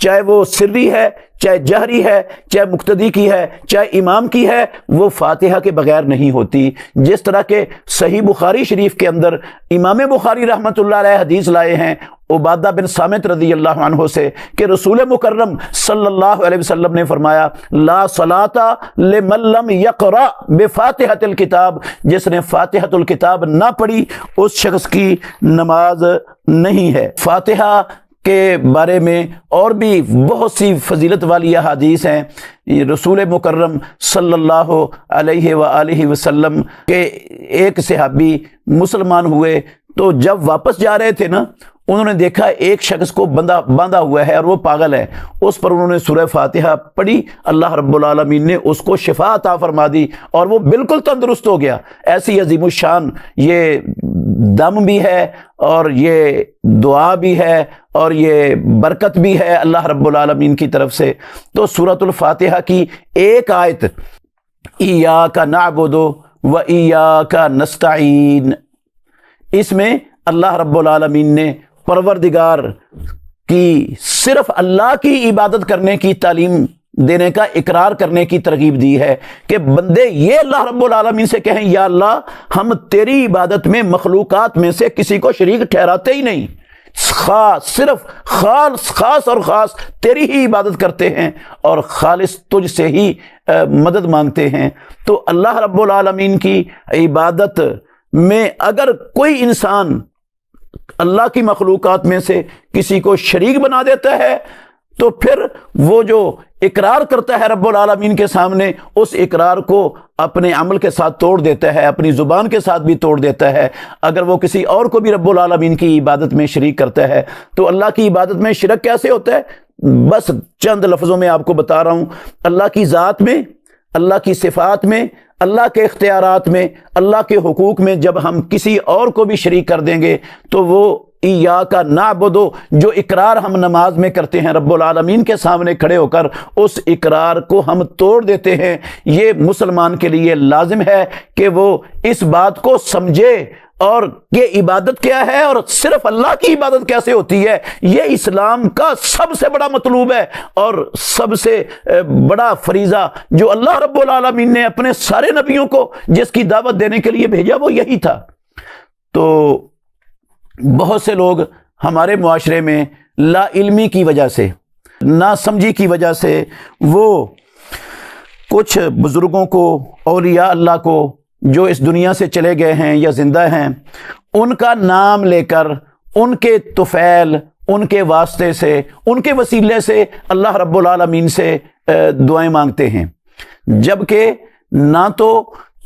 چاہے وہ سری ہے، چاہے جہری ہے، چاہے مقتدی کی ہے، چاہے امام کی ہے، وہ فاتحہ کے بغیر نہیں ہوتی۔ جس طرح کہ صحیح بخاری شریف کے اندر امام بخاری رحمۃ اللہ علیہ حدیث لائے ہیں عبادہ بن صامت رضی اللہ عنہ سے کہ رسول مکرم صلی اللہ علیہ وسلم نے فرمایا لا صلاۃ لمن لم یقرأ بفاتحۃ الکتاب، جس نے فاتحۃ الکتاب نہ پڑھی اس شخص کی نماز نہیں ہے۔ فاتحہ کے بارے میں اور بھی بہت سی فضیلت والی احادیث ہیں۔ رسول مکرم صلی اللہ علیہ وآلہ وسلم کے ایک صحابی مسلمان ہوئے تو جب واپس جا رہے تھے نا، انہوں نے دیکھا ایک شخص کو باندھا ہوا ہے اور وہ پاگل ہے۔ اس پر انہوں نے سورہ فاتحہ پڑھی، اللہ رب العالمین نے اس کو شفا عطا فرما دی اور وہ بالکل تندرست ہو گیا۔ ایسی عظیم الشان یہ دم بھی ہے اور یہ دعا بھی ہے اور یہ برکت بھی ہے اللہ رب العالمین کی طرف سے۔ تو سورۃ الفاتحہ کی ایک آیت ایاک نعبد و ایاک نستعین، اس میں اللہ رب العالمین نے پروردگار کی صرف اللہ کی عبادت کرنے کی تعلیم دینے کا اقرار کرنے کی ترغیب دی ہے کہ بندے یہ اللہ رب العالمین سے کہیں یا اللہ ہم تیری عبادت میں مخلوقات میں سے کسی کو شریک ٹھہراتے ہی نہیں، صرف خاص اور خاص تیری ہی عبادت کرتے ہیں اور خالص تجھ سے ہی مدد مانگتے ہیں۔ تو اللہ رب العالمین کی عبادت میں اگر کوئی انسان اللہ کی مخلوقات میں سے کسی کو شریک بنا دیتا ہے تو پھر وہ جو اقرار کرتا ہے رب العالمین کے سامنے، اس اقرار کو اپنے عمل کے ساتھ توڑ دیتا ہے، اپنی زبان کے ساتھ بھی توڑ دیتا ہے۔ اگر وہ کسی اور کو بھی رب العالمین کی عبادت میں شریک کرتا ہے تو اللہ کی عبادت میں شرک کیسے ہوتا ہے؟ بس چند لفظوں میں آپ کو بتا رہا ہوں۔ اللہ کی ذات میں، اللہ کی صفات میں، اللہ کے اختیارات میں، اللہ کے حقوق میں جب ہم کسی اور کو بھی شریک کر دیں گے تو وہ ایاک نعبد جو اقرار ہم نماز میں کرتے ہیں رب العالمین کے سامنے کھڑے ہو کر، اس اقرار کو ہم توڑ دیتے ہیں۔ یہ مسلمان کے لیے لازم ہے کہ وہ اس بات کو سمجھے اور یہ عبادت کیا ہے اور صرف اللہ کی عبادت کیسے ہوتی ہے۔ یہ اسلام کا سب سے بڑا مطلوب ہے اور سب سے بڑا فریضہ جو اللہ رب العالمین نے اپنے سارے نبیوں کو جس کی دعوت دینے کے لیے بھیجا وہ یہی تھا۔ تو بہت سے لوگ ہمارے معاشرے میں لا علمی کی وجہ سے، نا سمجھی کی وجہ سے، وہ کچھ بزرگوں کو، اولیاء اللہ کو جو اس دنیا سے چلے گئے ہیں یا زندہ ہیں، ان کا نام لے کر ان کے طفیل، ان کے واسطے سے، ان کے وسیلے سے اللہ رب العالمین سے دعائیں مانگتے ہیں، جبکہ نہ تو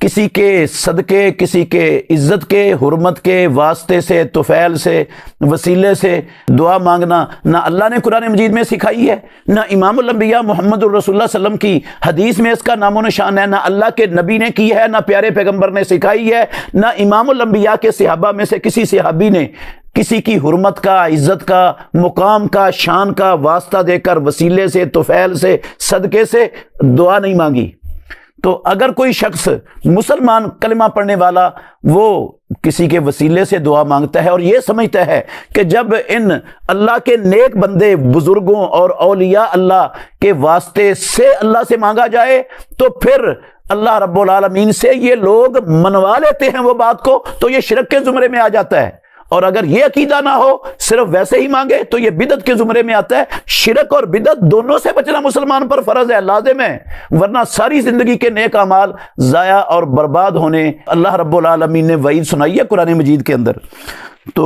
کسی کے صدقے، کسی کے عزت کے، حرمت کے واسطے سے، طفیل سے، وسیلے سے دعا مانگنا نہ اللہ نے قرآن مجید میں سکھائی ہے، نہ امام الانبیاء محمد الرسول اللہ صلی اللہ علیہ وسلم کی حدیث میں اس کا نام و نشان ہے، نہ اللہ کے نبی نے کی ہے، نہ پیارے پیغمبر نے سکھائی ہے، نہ امام الانبیاء کے صحابہ میں سے کسی صحابی نے کسی کی حرمت کا، عزت کا، مقام کا، شان کا واسطہ دے کر وسیلے سے، طفیل سے، صدقے سے دعا نہیں مانگی۔ تو اگر کوئی شخص مسلمان کلمہ پڑھنے والا وہ کسی کے وسیلے سے دعا مانگتا ہے اور یہ سمجھتا ہے کہ جب ان اللہ کے نیک بندے، بزرگوں اور اولیاء اللہ کے واسطے سے اللہ سے مانگا جائے تو پھر اللہ رب العالمین سے یہ لوگ منوا لیتے ہیں وہ بات کو، تو یہ شرک کے زمرے میں آ جاتا ہے۔ اور اگر یہ عقیدہ نہ ہو، صرف ویسے ہی مانگے، تو یہ بدعت کے زمرے میں آتا ہے۔ شرک اور بدعت دونوں سے بچنا مسلمان پر فرض ہے، لازم ہے، ورنہ ساری زندگی کے نیک اعمال ضائع اور برباد ہونے اللہ رب العالمین نے وعید سنائی ہے قرآن مجید کے اندر۔ تو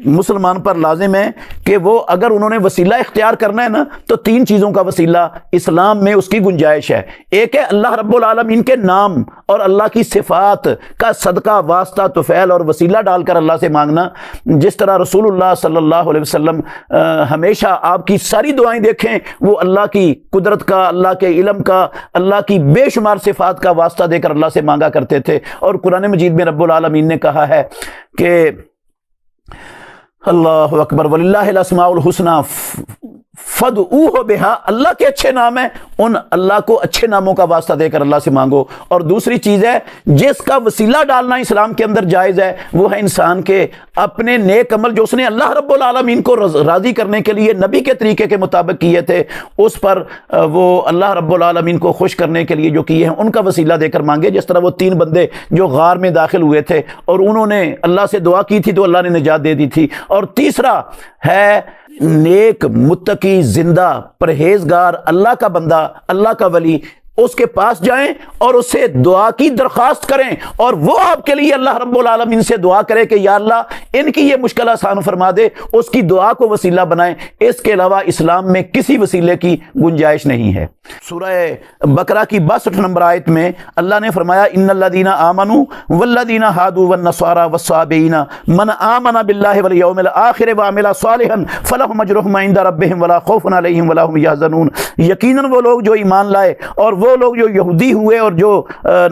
مسلمان پر لازم ہے کہ وہ اگر انہوں نے وسیلہ اختیار کرنا ہے نا تو تین چیزوں کا وسیلہ اسلام میں اس کی گنجائش ہے۔ ایک ہے اللہ رب العالمین کے نام اور اللہ کی صفات کا صدقہ، واسطہ، طفیل اور وسیلہ ڈال کر اللہ سے مانگنا، جس طرح رسول اللہ صلی اللہ علیہ وسلم ہمیشہ آپ کی ساری دعائیں دیکھیں وہ اللہ کی قدرت کا، اللہ کے علم کا، اللہ کی بے شمار صفات کا واسطہ دے کر اللہ سے مانگا کرتے تھے۔ اور قرآن مجید میں رب العالمین نے کہا ہے کہ اللہ اکبر وللہ الاسماء الحسنی فدعوہ بہا، اللہ کے اچھے نام ہیں، ان اللہ کو اچھے ناموں کا واسطہ دے کر اللہ سے مانگو۔ اور دوسری چیز ہے جس کا وسیلہ ڈالنا اسلام کے اندر جائز ہے، وہ ہے انسان کے اپنے نیک عمل جو اس نے اللہ رب العالمین کو راضی کرنے کے لیے نبی کے طریقے کے مطابق کیے تھے، اس پر وہ اللہ رب العالمین کو خوش کرنے کے لیے جو کیے ہیں ان کا وسیلہ دے کر مانگے۔ جس طرح وہ 3 بندے جو غار میں داخل ہوئے تھے اور انہوں نے اللہ سے دعا کی تھی تو اللہ نے نجات دے دی تھی۔ اور تیسرا ہے نیک متقی زندہ پرہیزگار اللہ کا بندہ، اللہ کا ولی، اس کے پاس جائیں اور اس سے دعا کی درخواست کریں، اور وہ آپ کے لیے اللہ رب العالمین سے دعا کرے کہ یا اللہ ان کی یہ مشکل آسان فرما دے، اس کی دعا کو وسیلہ بنائیں۔ اس کے علاوہ اسلام میں کسی وسیلے کی گنجائش نہیں ہے۔ سورہ بقرہ کی 62 نمبر آیت میں اللہ نے فرمایا ان الذین آمنوا والذین ہادوا والنصارى والصابئین من آمن باللہ والیوم الآخر وعمل صالحا فلہم اجرہم عند ربہم ولا خوف علیہم ولا هم یحزنون، یقیناً وہ لوگ جو ایمان لائے اور وہ لوگ جو یہودی ہوئے اور جو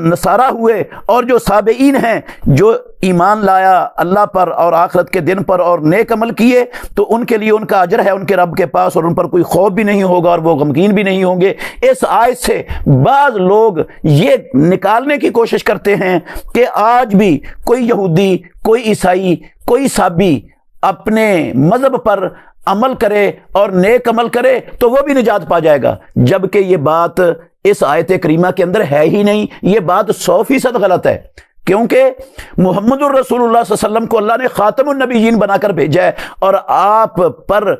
نصارہ ہوئے اور جو صابئین ہیں، جو ایمان لایا اللہ پر اور آخرت کے دن پر اور نیک عمل کیے، تو ان کے لیے ان کا اجر ہے ان کے رب کے پاس، اور ان پر کوئی خوف بھی نہیں ہوگا اور وہ غمگین بھی نہیں ہوں گے۔ اس آیت سے بعض لوگ یہ نکالنے کی کوشش کرتے ہیں کہ آج بھی کوئی یہودی، کوئی عیسائی، کوئی صابی اپنے مذہب پر عمل کرے اور نیک عمل کرے تو وہ بھی نجات پا جائے گا، جبکہ یہ بات اس آیت کریمہ کے اندر ہے ہی نہیں۔ یہ بات 100% غلط ہے، کیونکہ محمد الرسول اللہ صلی اللہ علیہ وسلم کو اللہ نے خاتم النبیین بنا کر بھیجا ہے، اور آپ پر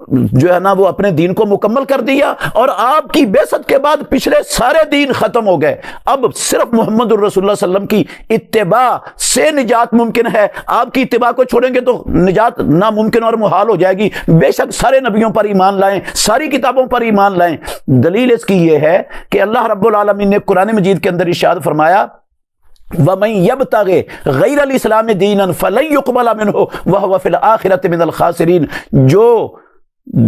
جو ہے نا وہ اپنے دین کو مکمل کر دیا، اور آپ کی بعثت کے بعد پچھلے سارے دین ختم ہو گئے۔ اب صرف محمد الرسول اللہ صلی اللہ علیہ وسلم کی اتباع سے نجات ممکن ہے، آپ کی اتباع کو چھوڑیں گے تو نجات ناممکن اور محال ہو جائے گی۔ بے شک سارے نبیوں پر ایمان لائیں، ساری کتابوں پر ایمان لائیں۔ دلیل اس کی یہ ہے کہ اللہ رب العالمین نے قرآن مجید کے اندر ارشاد فرمایا وَمَن يَبْتَغِ غَيْرَ الْإِسْلَامِ دِينًا فَلَن يُقْبَلَ مِنْهُ وَهُوَ فِي الْآخِرَةِ مِنَ الْخَاسِرِينَ، جو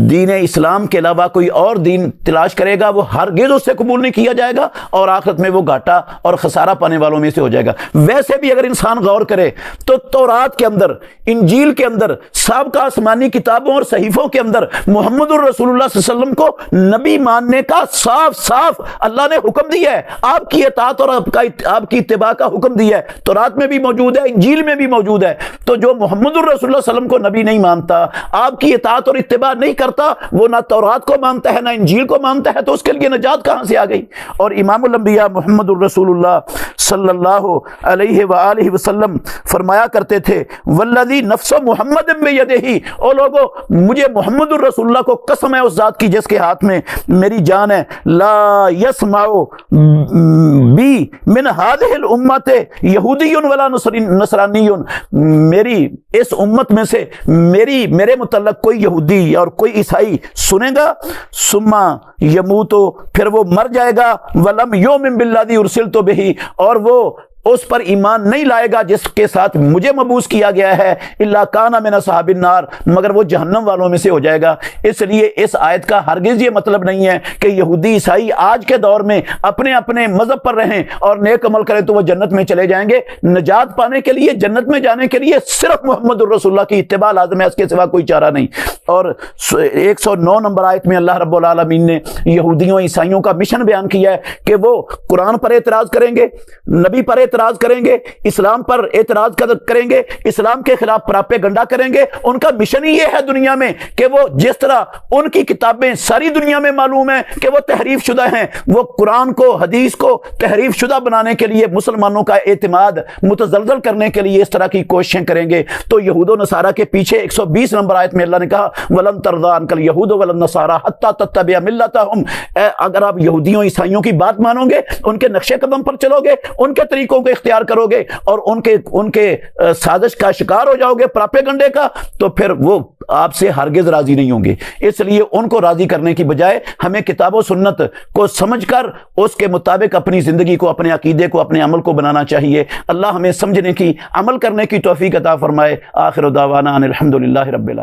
دین اسلام کے علاوہ کوئی اور دین تلاش کرے گا وہ ہرگز اس سے قبول نہیں کیا جائے گا، اور آخرت میں وہ گھاٹا اور خسارہ پانے والوں میں سے ہو جائے گا۔ ویسے بھی اگر انسان غور کرے تو تورات کے اندر، انجیل کے اندر، سابقہ آسمانی کتابوں اور صحیفوں کے اندر محمد الرسول اللہ صلی اللہ علیہ وسلم کو نبی ماننے کا صاف صاف اللہ نے حکم دیا ہے، آپ کی اطاعت اور آپ کی اتباع کا حکم دیا ہے۔ تورات میں بھی موجود ہے، انجیل میں بھی موجود ہے۔ تو جو محمد الرسول اللہ صلی اللہ علیہ وسلم کو نبی نہیں مانتا، آپ کی اطاعت اور اتباع نہیں کرتا، وہ نہ تورات کو مانتا ہے نہ انجیل کو مانتا ہے، تو اس کے لیے نجات کہاں سے آ گئی؟ اور امام الانبیاء محمد الرسول اللہ صلی اللہ علیہ وآلہ وسلم فرمایا کرتے تھے والذی نفس محمد بیدہ، او لوگو مجھے محمد الرسول اللہ کو قسم ہے اس ذات کی جس کے ہاتھ میں میری جان ہے، لا یسمع بی من هذه الامت یہودی ولا نصرانی، میری اس امت میں سے میرے متعلق کوئی یہودی اور کوئی عیسائی سنے گا، ثم یموت، پھر وہ مر جائے گا، ولم یؤمن بالذی ارسلت بہ، اور وہ اس پر ایمان نہیں لائے گا جس کے ساتھ مجھے مبعوث کیا گیا ہے، الا کان من اصحاب النار، مگر وہ جہنم والوں میں سے ہو جائے گا۔ اس لیے اس آیت کا ہرگز یہ مطلب نہیں ہے کہ یہودی عیسائی آج کے دور میں اپنے اپنے مذہب پر رہیں اور نیک عمل کریں تو وہ جنت میں چلے جائیں گے۔ نجات پانے کے لیے، جنت میں جانے کے لیے صرف محمد الرسول اللہ کی اتباع لازم ہے، اس کے سوا کوئی چارہ نہیں۔ اور 109 نمبر آیت میں اللہ رب العالمین نے یہودیوں عیسائیوں کا مشن بیان کیا ہے کہ وہ قرآن پر اعتراض کریں گے، نبی پر اعتراض کریں گے، اسلام پر اعتراض کریں گے، اسلام کے خلاف پراپیگنڈا کریں گے۔ ان کا مشن ہی یہ ہے دنیا میں کہ وہ جس طرح ان کی کتابیں ساری دنیا میں معلوم ہے کہ وہ تحریف شدہ ہیں، وہ قرآن کو، حدیث کو تحریف شدہ بنانے کے لیے، مسلمانوں کا اعتماد متزلزل کرنے کے لیے اس طرح کی کوششیں کریں گے۔ تو یہود و نصارہ کے پیچھے 120 نمبر آیت میں اللہ نے کہا وَلَن تَرْضَىٰ عَنْكَ الْيَهُودُ وَلَا النَّصَارَىٰ حَتَّىٰ تَتَّبِعَ مِلَّتَهُمْ، اگر آپ یہودیوں عیسائیوں کی بات مانو گے، ان کے نقشے قدم پر چلو گے، ان کے طریقوں کو اختیار کرو گے اور ان کے سازش کا شکار ہو جاؤ گے، پراپیگنڈے کا، تو پھر وہ آپ سے ہرگز راضی نہیں ہوں گے۔ اس لیے ان کو راضی کرنے کی بجائے ہمیں کتاب و سنت کو سمجھ کر اس کے مطابق اپنی زندگی کو، اپنے عقیدے کو، اپنے عمل کو بنانا چاہیے۔ اللہ ہمیں سمجھنے کی، عمل کرنے کی توفیق عطا فرمائے۔ آخر دعوانا ان الحمد للہ رب العالمین۔